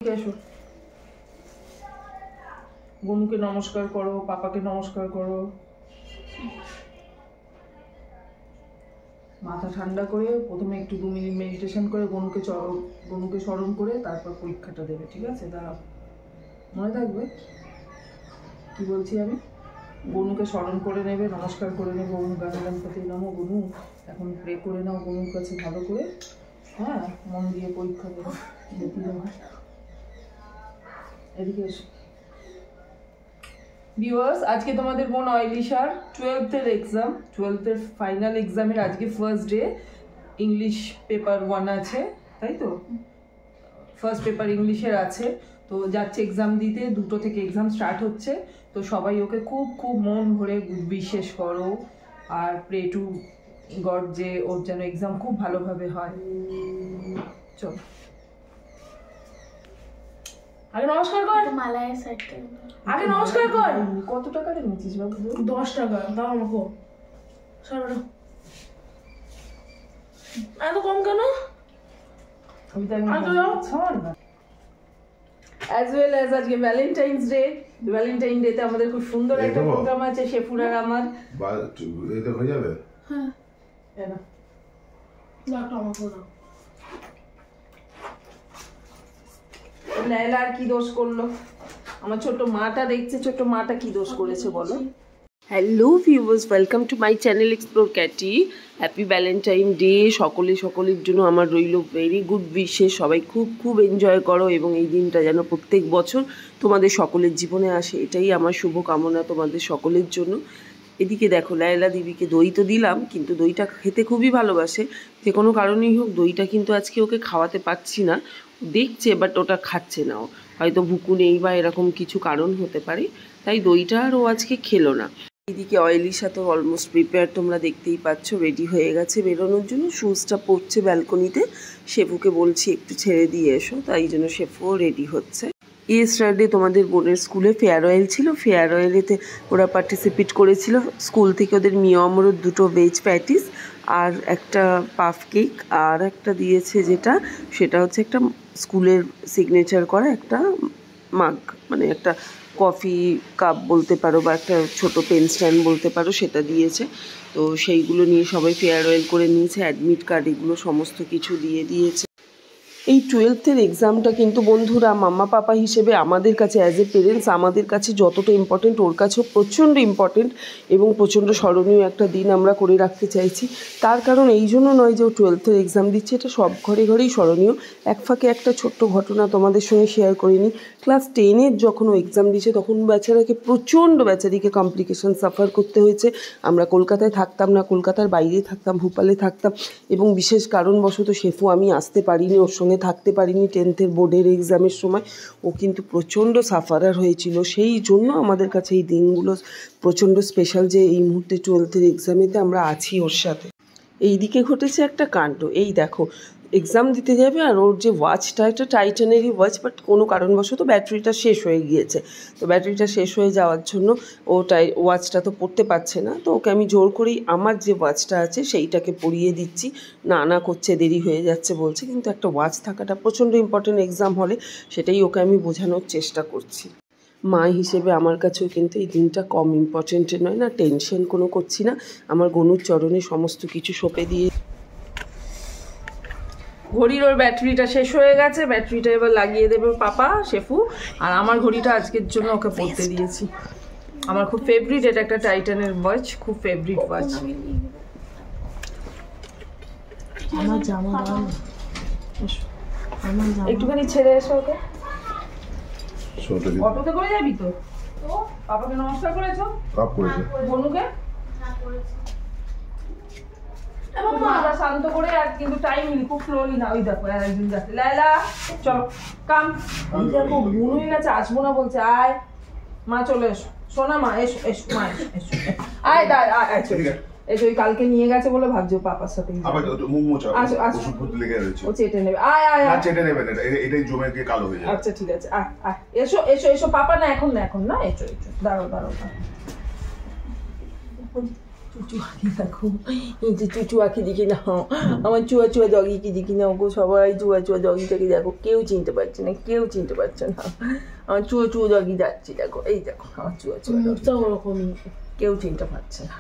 এসো, গনুকে নমস্কার করো, পাপাকে নমস্কার করো। মাথা ঠান্ডা করে প্রথমে একটু 2 মিনিট মেডিটেশন করে গনুকে স্মরণ করে তারপর পরীক্ষাটা দেবে, ঠিক আছে? দাঁড়াও, মনে থাকবে কি বলছি আমি। গনুকে স্মরণ করে নেবে, নমস্কার করে নেবে, ওম গণপতি নমঃ। গনু এখন প্রে করে নাও গনুর কাছে ভালো করে, হ্যাঁ, মন দিয়ে পরীক্ষা দেবে। এদিকে এসো ভিউয়ার্স, আজকে তোমাদের বোন অয়েলিশার 12th এর এক্সাম, 12th এর ফাইনাল এক্সামের আজকে ফার্স্ট ডে। ইংলিশ পেপার 1 আছে, তাই তো? ফার্স্ট পেপার ইংলিশের আছে, তো যাচ্ছে এক্সাম দিতে। 2টো থেকে এক্সাম স্টার্ট হচ্ছে, তো সবাই ওকে খুব খুব মন ভরে বিশ্বাস করো আর প্রে টু গড যে ওর যেন এক্সাম খুব ভালোভাবে হয়। চল আগে নমস্কার কর, মালায় সাইডটা আগে নমস্কার কর। কত টাকা নিয়েছিস বাবু? 10 টাকা দাও আমাকে। সরো, এত কম কেন? অ্যাজ ওয়েল অ্যাজ আজকে ভ্যালেন্টাইন্স ডে। ভ্যালেন্টাইন ডে তে আমাদের খুব সুন্দর একটা প্রোগ্রাম আছে শেফুর আর আমার। এটা হয়ে যাবে? হ্যাঁ, এনা দাও আমাকে দাও। লায়লা আর কি দোষ করলো? আমার ছোট মাটা দেখছে, ছোট মাটা কি দোষ করেছে বলো? Hello viewers, welcome to my channel explore Katy. Happy Valentine day. সকলের জন্য আমার রইল ভেরি গুড উইশেস। সবাই খুব খুব এনজয় করো এবং এই দিনটা যেন প্রত্যেক বছর তোমাদের সকলের জীবনে আসে, এটাই আমার শুভ কামনা তোমাদের সকলের জন্য। এদিকে দেখো, লায়লা দিদিকে দই তো দিলাম, কিন্তু দইটা খেতে খুবই ভালোবাসে। যে কোনো কারণেই হোক দইটা কিন্তু আজকে ওকে খাওয়াতে পারছি না। দেখছে বাট ওটা খাচ্ছে না, হয়তো ভুকু নেই বা এরকম কিছু কারণ হতে পারে, তাই দইটা আর ও আজকে খেলো না। এদিকে অয়েলিশা তো অলমোস্ট প্রিপেয়ার, তোমরা দেখতেই পাচ্ছ, রেডি হয়ে গেছে বেরোনোর জন্য। শুজটা পড়ছে ব্যালকনিতে, শেফুকে বলছি একটু ছেড়ে দিয়ে এসো, তাই জন্য শেফুও রেডি হচ্ছে। ইয়েস্টারডে তোমাদের বোনের স্কুলে ফেয়ারওয়েল ছিল, ফেয়ারওয়েলেতে ওরা পার্টিসিপেট করেছিল। স্কুল থেকে ওদের মিয়মরত 2টো ভেজ প্যাটিস আর একটা পাফ কেক আর একটা দিয়েছে, সেটা হচ্ছে একটা স্কুলের সিগনেচার করা একটা মাগ, মানে একটা কফি কাপ বলতে পারো বা একটা ছোট পেন স্ট্যান্ড বলতে পারো, সেটা দিয়েছে। তো সেইগুলো নিয়ে সবাই ফেয়ারওয়েল করে নিয়েছে, অ্যাডমিট কার্ড এগুলো সমস্ত কিছু দিয়ে দিয়েছে। এই 12th এর এক্সামটা কিন্তু বন্ধুরা মাম্মা পাপা হিসেবে আমাদের কাছে, অ্যাজ এ পেরেন্টস আমাদের কাছে যতটা ইম্পর্টেন্ট, ওর কাছেও প্রচণ্ড ইম্পর্টেন্ট এবং প্রচণ্ড স্মরণীয় একটা দিন আমরা করে রাখতে চাইছি। তার কারণ এই জন্য নয় যে ও 12th এর এক্সাম দিচ্ছে, এটা সব ঘরেই স্মরণীয়। এক ফাঁকে একটা ছোট্ট ঘটনা তোমাদের সঙ্গে শেয়ার করে নিই। ক্লাস 10-এর যখন ও এক্সাম দিচ্ছে তখন বেচারিকে কমপ্লিকেশন সাফার করতে হয়েছে। আমরা কলকাতায় থাকতাম না, কলকাতার বাইরে থাকতাম, ভোপালে থাকতাম, এবং বিশেষ কারণবশত শেফু আমি আসতে পারিনি, ওর সঙ্গে থাকতে পারিনি 10th-এর বোর্ডের এক্সামের সময়। ও কিন্তু প্রচণ্ড সাফারার হয়েছিল, সেই জন্য আমাদের কাছে এই দিনগুলো প্রচণ্ড স্পেশাল, যে এই মুহূর্তে 12th-এর এক্সামেতে আমরা আছি ওর সাথে। এই দিকে ঘটেছে একটা কাণ্ড, এই দেখো এক্সাম দিতে যাবে আর ওর যে ওয়াচটা, একটা টাইটানেরই ওয়াচ, বাট কোনো কারণবশত ব্যাটারিটা শেষ হয়ে গিয়েছে। তো ব্যাটারিটা শেষ হয়ে যাওয়ার জন্য ও ওয়াচটা তো পরতে পারছে না। তো ওকে আমি জোর করেই আমার যে ওয়াচটা আছে সেইটাকে পরিয়ে দিচ্ছি। না করছে, দেরি হয়ে যাচ্ছে বলছে, কিন্তু একটা ওয়াচ থাকাটা প্রচণ্ড ইম্পর্টেন্ট এক্সাম হলে, সেটাই ওকে আমি বোঝানোর চেষ্টা করছি। মা হিসেবে আমার কাছেও কিন্তু এই দিনটা কম ইম্পর্টেন্ট নয়, না টেনশন কোনো করছি না। আমার গনুর চরণে সমস্ত কিছু সঁপে দিয়ে, ঘড়ির ওর ব্যাটারিটা শেষ হয়ে গেছে, ব্যাটারিটা এবার লাগিয়ে দেবে পাপা শেফু। আর আমার ঘড়িটা আজকের জন্য ওকে পরতে দিয়েছি, আমার খুব ফেভারিট, এটা একটা টাইটানের ওয়াচ, খুব ফেভারিট ওয়াচ। আমার জামা দাও, একটুখানি ছেড়ে এসো ওকে। অটোতে করে যাবি তো? পাপাকে নমস্কার করেছো? বনুকে শান্ত করে, আর কিন্তু টাইম খুব স্লোলি না। ওই দেখো একজন যাচ্ছে, লায়লা চলো কাম। ওই দেখো বুনুই গেছে, আসবো না বলছে, আয় মা চলে এসো, শোনা মা এসো এসো মা এসো, আয় এসো। ওই কালকে নিয়ে গেছে বলে ভাবছো পাপার সাথে ও চেটে নেবে। আয় আয় চেটে নেবে, এটাই জমে গিয়ে কালো হয়ে যাবে। আচ্ছা ঠিক আছে, আয় আয় এসো এসো এসো পাপা, না এখন না, এখন না, এসো এসো, দাঁড়াও। চুচু আঁকি দেখো, এই যে চুচু আঁকি দেখি না, আমার চুয়া চুয়া ডগিকে দেখি না গো, সবাই চুয়া চুয়া ডগিটাকে দেখো, কেউ চিনতে পারছে না, কেউ চিনতে পারছে না। আমার চুয়া চুয়া ডগি যাচ্ছে দেখো, এই দেখো আমার চুয়া চুয়া মুখটা ওরকমই, কেউ চিনতে পারছে না।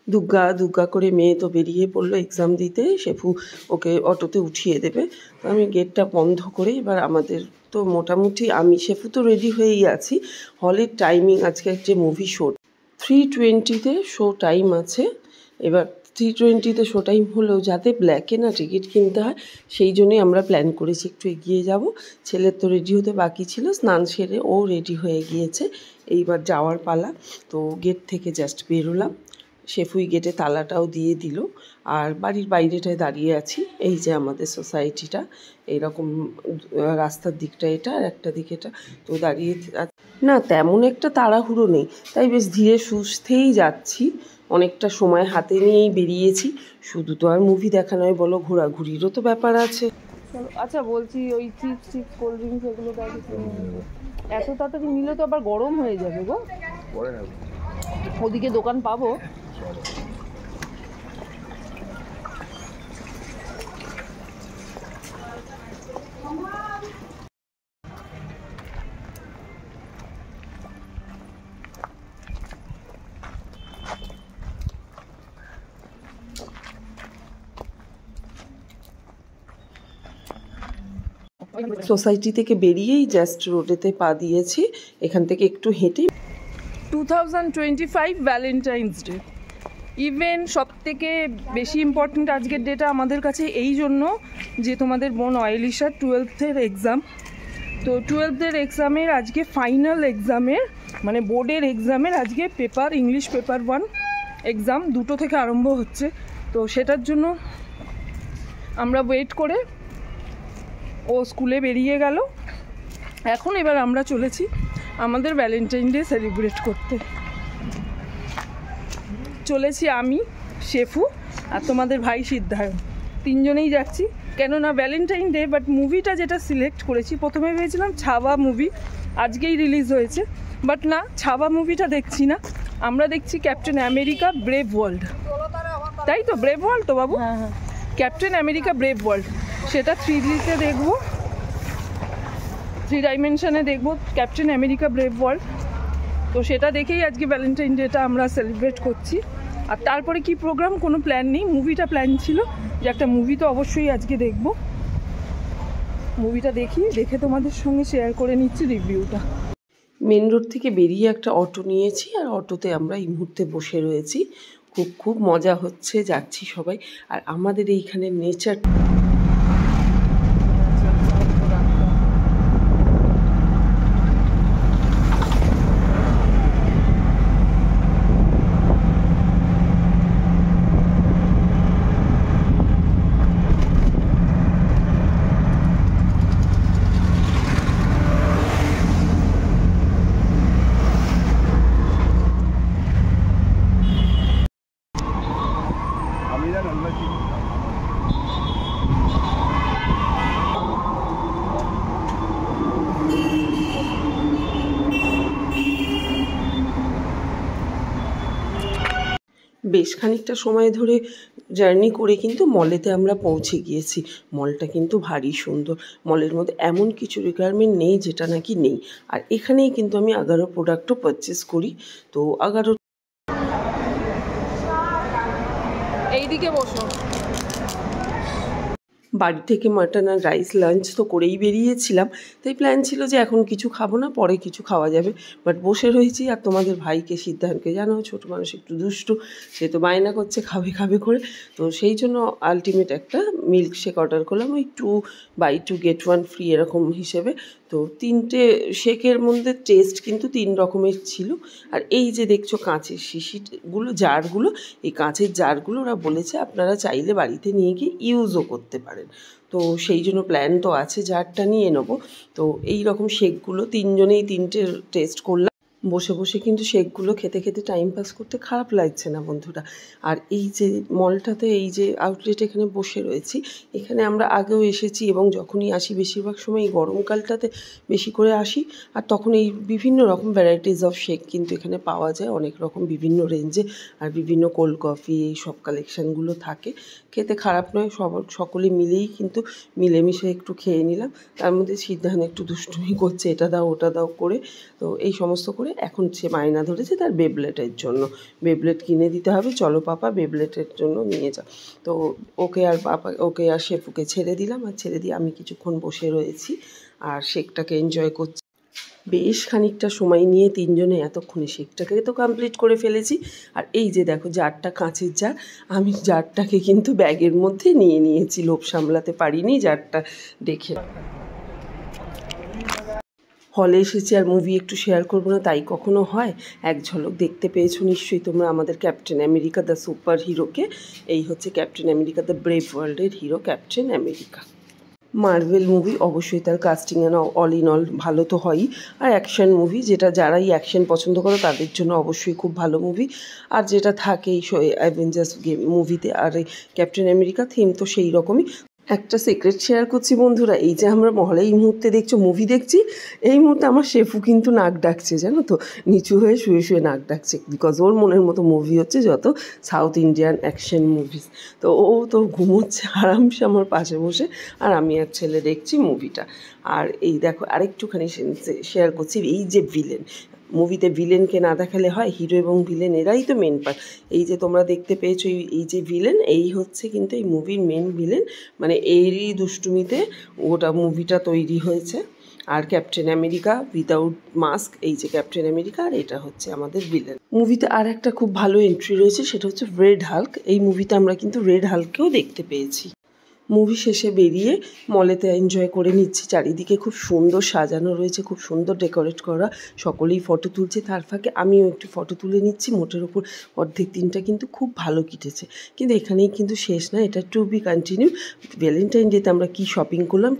দুগ্গা দুগ্গা করে মেয়ে তো বেরিয়ে পড়লো এক্সাম দিতে, শেফু ওকে অটোতে উঠিয়ে দেবে। তো আমি গেটটা বন্ধ করে এবার আমাদের তো মোটামুটি আমি শেফু তো রেডি হয়েই আছি। হলের টাইমিং আজকে যে মুভি শো 3:20-তে শো টাইম আছে। এবার 3:20-তে শো টাইম হলেও যাতে ব্ল্যাকে না টিকিট কিনতে হয় সেই জন্যই আমরা প্ল্যান করেছি একটু এগিয়ে যাব। ছেলের তো রেডি হতে বাকি ছিল, স্নান সেরে ও রেডি হয়ে গিয়েছে, এইবার যাওয়ার পালা। তো গেট থেকে জাস্ট বেরোলাম, শেফুই গেটে তালাটাও দিয়ে দিল, আর বাড়ির বাইরেটায় দাঁড়িয়ে আছি। এই যে আমাদের সোসাইটিটা, এইরকম রাস্তার দিকটা এটা আর একটা দিক এটা, তো দাঁড়িয়ে না তেমন একটা তাড়াহুড়ো নেই, তাই বেশ ধীরে সুস্থেই যাচ্ছি। অনেকটা সময় হাতে নিয়েই বেরিয়েছি, শুধু তো আর মুভি দেখা নয় বলো, ঘোরাঘুরিরও তো ব্যাপার আছে। আচ্ছা বলছি, ওই চিপস চিপস কোল্ড ড্রিঙ্কস এগুলো এত তাড়াতাড়ি নিলে তো আবার গরম হয়ে যাবে গো, ওদিকে দোকান পাবো? সোসাইটি থেকে বেরিয়েই জাস্ট রোডেতে পা দিয়েছি, এখান থেকে একটু হেঁটে 2025 ভ্যালেন্টাইন্স ডে ইভেন সব থেকে বেশি ইম্পর্ট্যান্ট আজকের ডেটা আমাদের কাছে এই জন্য যে তোমাদের বোন অয়েলিশার 12th-এর এক্সাম। তো 12th-এর এক্সামের আজকে ফাইনাল এক্সামের মানে বোর্ডের এক্সামের আজকে পেপার ইংলিশ পেপার 1 এক্সাম 2টো থেকে আরম্ভ হচ্ছে। তো সেটার জন্য আমরা ওয়েট করে ও স্কুলে বেরিয়ে গেল, এখন এবার আমরা চলেছি আমাদের ভ্যালেন্টাইন ডে সেলিব্রেট করতে। চলেছি আমি, শেফু আর তোমাদের ভাই সিদ্ধায়ন, তিনজনেই যাচ্ছি। কেননা ভ্যালেন্টাইন ডে, বাট মুভিটা যেটা সিলেক্ট করেছি, প্রথমে ভেবেছিলাম ছাবা মুভি, আজকেই রিলিজ হয়েছে, বাট না, ছাবা মুভিটা দেখছি না, আমরা দেখছি ক্যাপ্টেন আমেরিকা ব্রেভ ওয়ার্ল্ড। তাই তো, ব্রেভ ওয়ার্ল্ড তো বাবু? হ্যাঁ হ্যাঁ, ক্যাপ্টেন আমেরিকা ব্রেভ ওয়ার্ল্ড, সেটা 3Dতে দেখবো, 3 ডাইমেনশনে দেখবো ক্যাপ্টেন আমেরিকা ব্রেভ ওয়ার্ল্ড। তো সেটা দেখেই আজকে ভ্যালেন্টাইন ডেটা আমরা সেলিব্রেট করছি। আর তারপরে কি প্রোগ্রাম কোনো প্ল্যান নেই, মুভিটা প্ল্যান ছিল যে একটা মুভি তো অবশ্যই আজকে দেখব, মুভিটা দেখে তোমাদের সঙ্গে শেয়ার করে নিচ্ছি রিভিউটা। মেন রোড থেকে বেরিয়ে একটা অটো নিয়েছি, আর অটোতে আমরা এই মুহূর্তে বসে রয়েছি, খুব মজা হচ্ছে, যাচ্ছি সবাই। আর আমাদের এইখানে নেচার বেশ খানিকটা সময় ধরে জার্নি করে কিন্তু মলেতে আমরা পৌঁছে গিয়েছি। মলটা কিন্তু ভারী সুন্দর, মলের মধ্যে এমন কিছু রিকোয়ারমেন্ট নেই যেটা নাকি নেই। আর এখানেই কিন্তু আমি আগারো প্রোডাক্টও পারচেস করি। তো আগারো এইদিকে বসো। বাড়ি থেকে মাটন আর রাইস লাঞ্চ তো করেই বেরিয়েছিলাম, তাই প্ল্যান ছিল যে এখন কিছু খাবো না, পরে কিছু খাওয়া যাবে। বাট বসে রয়েছি, আর তোমাদের ভাইকে সিদ্ধান্তকে জানো ছোটো মানুষ একটু দুষ্টু, সে তো বায়না করছে খাবে করে। তো সেই জন্য আলটিমেট একটা মিল্কশেক অর্ডার করলাম, ওই 2 get 1 ফ্রি এরকম হিসেবে। তো 3টে শেকের মধ্যে টেস্ট কিন্তু 3 রকমের ছিল। আর এই যে দেখছো কাঁচের শিশিগুলো, জারগুলো, এই কাঁচের জারগুলো ওরা বলেছে আপনারা চাইলে বাড়িতে নিয়ে গিয়ে ইউজও করতে পারেন। তো সেই জন্য প্ল্যান তো আছে জারটা নিয়ে নেবো। তো এই রকম শেকগুলো 3জনেই 3টে টেস্ট করলাম। বসে বসে কিন্তু শেকগুলো খেতে খেতে টাইম পাস করতে খারাপ লাগছে না বন্ধুরা। আর এই যে মলটাতে, এই যে আউটলেট এখানে বসে রয়েছি, এখানে আমরা আগেও এসেছি এবং যখনই আসি বেশিরভাগ সময় এই গরমকালটাতে বেশি করে আসি। আর তখন এই বিভিন্ন রকম ভ্যারাইটিস অফ শেক কিন্তু এখানে পাওয়া যায়, অনেক রকম বিভিন্ন রেঞ্জে, আর বিভিন্ন কোল্ড কফি এই সব কালেকশানগুলো থাকে। খেতে খারাপ নয়, সকলে মিলেই কিন্তু মিলেমিশে একটু খেয়ে নিলাম। তার মধ্যে সিদ্ধান্ত একটু দুষ্টুমি করছে, এটা দাও ওটা দাও করে। তো এই সমস্ত করে এখন সে বায়না ধরেছে তার বেবলেটের জন্য, বেবলেট কিনে দিতে হবে, চলো পাপা বেবলেটের জন্য নিয়ে যাও। তো ওকে আর শেফুকে ছেড়ে দিলাম, আর ছেড়ে দিয়ে আমি কিছুক্ষণ বসে রয়েছি আর শেকটাকে এনজয় করছি। বেশ খানিকটা সময় নিয়ে তিনজনে এতক্ষণে শেকটাকে তো কমপ্লিট করে ফেলেছি। আর এই যে দেখো জারটা, কাঁচের জার, আমি জারটাকে কিন্তু ব্যাগের মধ্যে নিয়ে নিয়েছি, লোভ সামলাতে পারিনি জারটা দেখে। হলে এসেছি আর মুভি একটু শেয়ার করবো না তাই কখনো হয়? এক ঝলক দেখতে পেয়েছো নিশ্চয়ই তোমরা আমাদের ক্যাপ্টেন আমেরিকা দ্য সুপার হিরোকে। এই হচ্ছে ক্যাপ্টেন আমেরিকা দ্য ব্রেভ ওয়ার্ল্ডের hero captain America. Marvel movie অবশ্যই তার casting and all in all ভালো তো হয়ই। আর অ্যাকশন মুভি, যেটা যারাই অ্যাকশন পছন্দ করো তাদের জন্য অবশ্যই খুব ভালো মুভি। আর যেটা থাকে এই অ্যাভেঞ্জার্স মুভিতে, আর এই ক্যাপ্টেন আমেরিকা থিম তো সেই রকমই। একটা সিক্রেট শেয়ার করছি বন্ধুরা, এই যে আমরা মহলে এই মুহূর্তে দেখছো মুভি দেখছি, এই মুহূর্তে আমার শেফু কিন্তু নাক ডাকছে, জানো তো, নিচু হয়ে শুয়ে শুয়ে নাক ডাকছে, বিকজ ওর মনের মতো মুভি হচ্ছে যত সাউথ ইন্ডিয়ান অ্যাকশন মুভিস। তো ও তো ঘুমোচ্ছে আরামসে আমার পাশে বসে, আর আমি আর ছেলে দেখছি মুভিটা। আর এই দেখো আরেকটুখানি শেয়ার করছি, এই যে ভিলেন, মুভিতে ভিলেনকে না দেখালে হয়, হিরো এবং ভিলেন এরাই তো মেন পার্ট। এই যে তোমরা দেখতে পেয়েছো এই যে ভিলেন, এই হচ্ছে কিন্তু এই মুভির মেন ভিলেন, মানে এরই দুষ্টুমিতে গোটা মুভিটা তৈরি হয়েছে। আর ক্যাপ্টেন আমেরিকা উইদাউট মাস্ক, এই যে ক্যাপ্টেন আমেরিকা, আর এটা হচ্ছে আমাদের ভিলেন। মুভিতে আর একটা খুব ভালো এন্ট্রি রয়েছে, সেটা হচ্ছে রেড হাল্ক। এই মুভিতে আমরা কিন্তু রেড হাল্ককেও দেখতে পেয়েছি। মুভি শেষে বেরিয়ে মলেতে এনজয় করে নিচ্ছি, চারিদিকে খুব সুন্দর সাজানো রয়েছে, খুব সুন্দর ডেকোরেট করা, সকলেই ফটো তুলছে, তার ফাঁকে আমিও একটু ফটো তুলে নিচ্ছি। মোটের ওপর অর্ধেক দিনটা কিন্তু খুব ভালো কেটেছে, কিন্তু এখানেই কিন্তু শেষ না, এটা টু বি কন্টিনিউ। ভ্যালেন্টাইন ডেতে আমরা কী শপিং করলাম